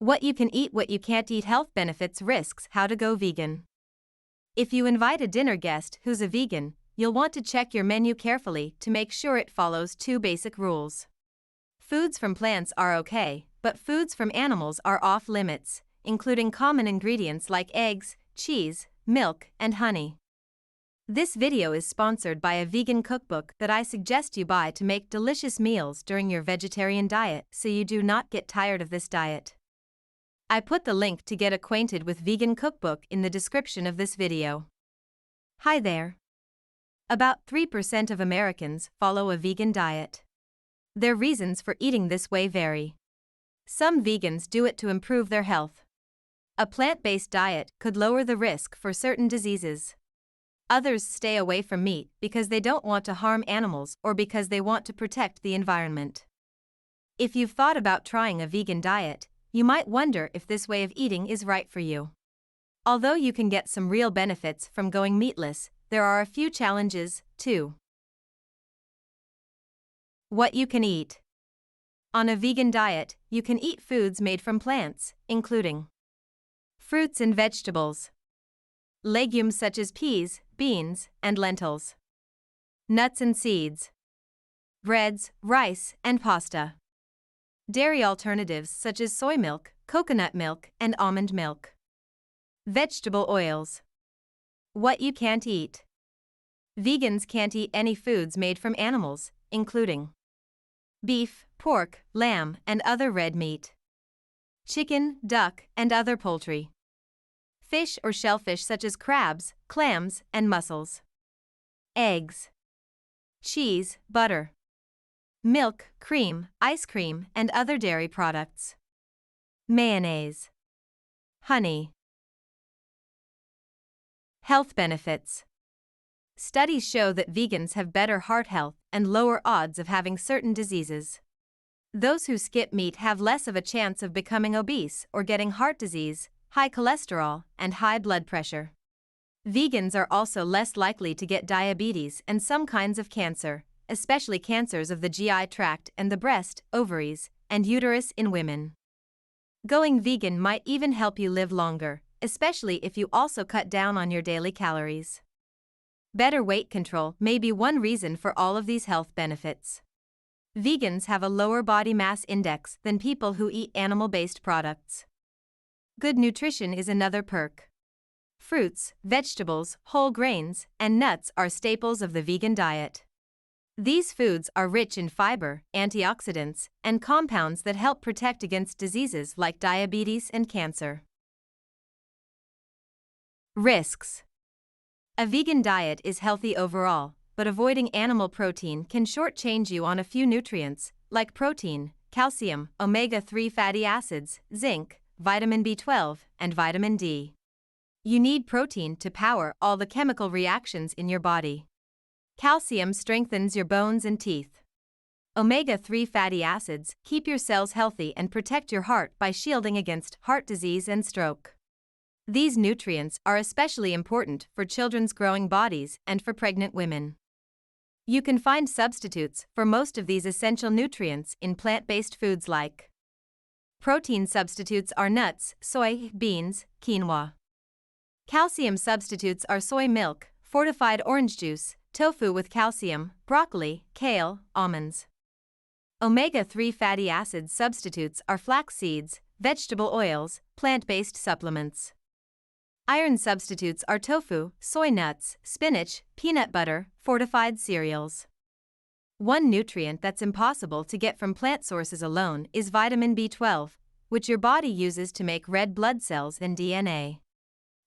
What you can eat, what you can't eat, health benefits, risks, how to go vegan. If you invite a dinner guest who's a vegan, you'll want to check your menu carefully to make sure it follows two basic rules. Foods from plants are okay, but foods from animals are off limits, including common ingredients like eggs, cheese, milk, and honey. This video is sponsored by a vegan cookbook that I suggest you buy to make delicious meals during your vegetarian diet so you do not get tired of this diet. I put the link to get acquainted with Vegan Cookbook in the description of this video. Hi there. About 3% of Americans follow a vegan diet. Their reasons for eating this way vary. Some vegans do it to improve their health. A plant-based diet could lower the risk for certain diseases. Others stay away from meat because they don't want to harm animals or because they want to protect the environment. If you've thought about trying a vegan diet, you might wonder if this way of eating is right for you. Although you can get some real benefits from going meatless, there are a few challenges, too. What you can eat. On a vegan diet, you can eat foods made from plants, including fruits and vegetables, legumes such as peas, beans, and lentils, nuts and seeds, breads, rice, and pasta. Dairy alternatives such as soy milk, coconut milk, and almond milk. Vegetable oils. What you can't eat. Vegans can't eat any foods made from animals, including beef, pork, lamb, and other red meat, chicken, duck, and other poultry, fish or shellfish such as crabs, clams, and mussels, eggs, cheese, butter, milk, cream, ice cream, and other dairy products, mayonnaise, honey. Health benefits. Studies show that vegans have better heart health and lower odds of having certain diseases. Those who skip meat have less of a chance of becoming obese or getting heart disease, high cholesterol, and high blood pressure. Vegans are also less likely to get diabetes and some kinds of cancer, especially cancers of the GI tract and the breast, ovaries, and uterus in women. Going vegan might even help you live longer, especially if you also cut down on your daily calories. Better weight control may be one reason for all of these health benefits. Vegans have a lower body mass index than people who eat animal-based products. Good nutrition is another perk. Fruits, vegetables, whole grains, and nuts are staples of the vegan diet. These foods are rich in fiber, antioxidants, and compounds that help protect against diseases like diabetes and cancer. Risks. A vegan diet is healthy overall, but avoiding animal protein can shortchange you on a few nutrients, like protein, calcium, omega-3 fatty acids, zinc, vitamin B12, and vitamin D. You need protein to power all the chemical reactions in your body. Calcium strengthens your bones and teeth. Omega-3 fatty acids keep your cells healthy and protect your heart by shielding against heart disease and stroke. These nutrients are especially important for children's growing bodies and for pregnant women. You can find substitutes for most of these essential nutrients in plant-based foods like protein substitutes are nuts, soy, beans, quinoa. Calcium substitutes are soy milk, fortified orange juice, tofu with calcium, broccoli, kale, almonds. Omega-3 fatty acid substitutes are flax seeds, vegetable oils, plant-based supplements. Iron substitutes are tofu, soy nuts, spinach, peanut butter, fortified cereals. One nutrient that's impossible to get from plant sources alone is vitamin B12, which your body uses to make red blood cells and DNA.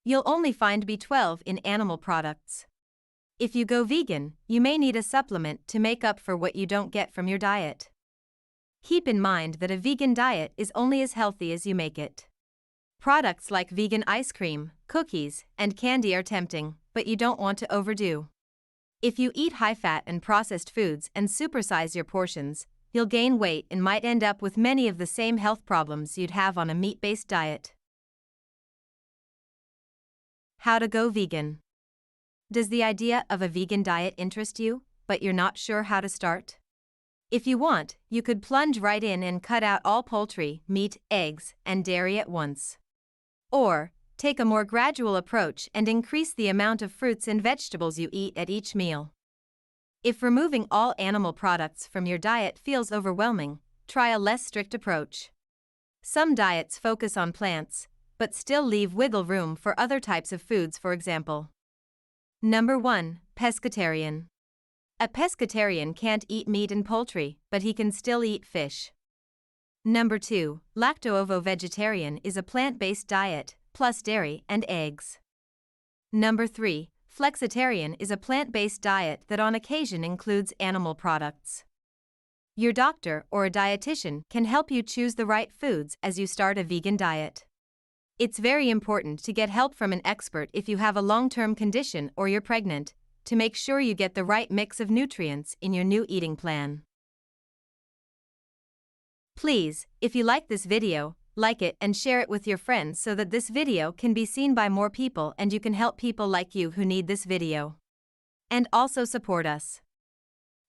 You'll only find B12 in animal products. If you go vegan, you may need a supplement to make up for what you don't get from your diet. Keep in mind that a vegan diet is only as healthy as you make it. Products like vegan ice cream, cookies, and candy are tempting, but you don't want to overdo. If you eat high-fat and processed foods and supersize your portions, you'll gain weight and might end up with many of the same health problems you'd have on a meat-based diet. How to go vegan. Does the idea of a vegan diet interest you, but you're not sure how to start? If you want, you could plunge right in and cut out all poultry, meat, eggs, and dairy at once. Or, take a more gradual approach and increase the amount of fruits and vegetables you eat at each meal. If removing all animal products from your diet feels overwhelming, try a less strict approach. Some diets focus on plants, but still leave wiggle room for other types of foods, for example. Number 1. Pescatarian. A pescatarian can't eat meat and poultry, but he can still eat fish. Number 2. Lacto-ovo-vegetarian is a plant-based diet, plus dairy and eggs. Number 3. Flexitarian is a plant-based diet that on occasion includes animal products. Your doctor or a dietitian can help you choose the right foods as you start a vegan diet. It's very important to get help from an expert if you have a long-term condition or you're pregnant, to make sure you get the right mix of nutrients in your new eating plan. Please, if you like this video, like it and share it with your friends so that this video can be seen by more people and you can help people like you who need this video. And also support us.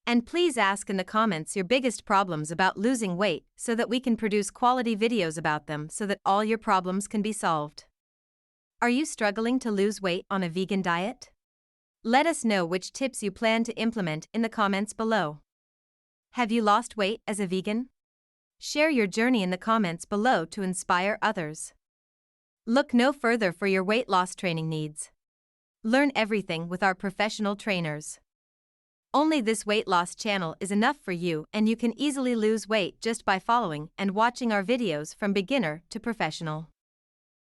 And please ask in the comments your biggest problems about losing weight so that we can produce quality videos about them so that all your problems can be solved. Are you struggling to lose weight on a vegan diet? Let us know which tips you plan to implement in the comments below. Have you lost weight as a vegan? Share your journey in the comments below to inspire others. Look no further for your weight loss training needs. Learn everything with our professional trainers. Only this weight loss channel is enough for you, and you can easily lose weight just by following and watching our videos from beginner to professional.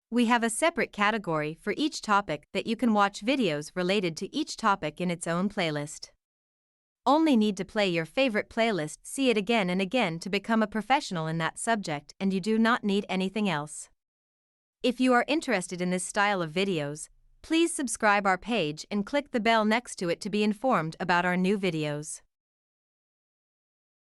We have a separate category for each topic that you can watch videos related to each topic in its own playlist. Only need to play your favorite playlist, see it again and again to become a professional in that subject, and you do not need anything else. If you are interested in this style of videos, please subscribe our page and click the bell next to it to be informed about our new videos.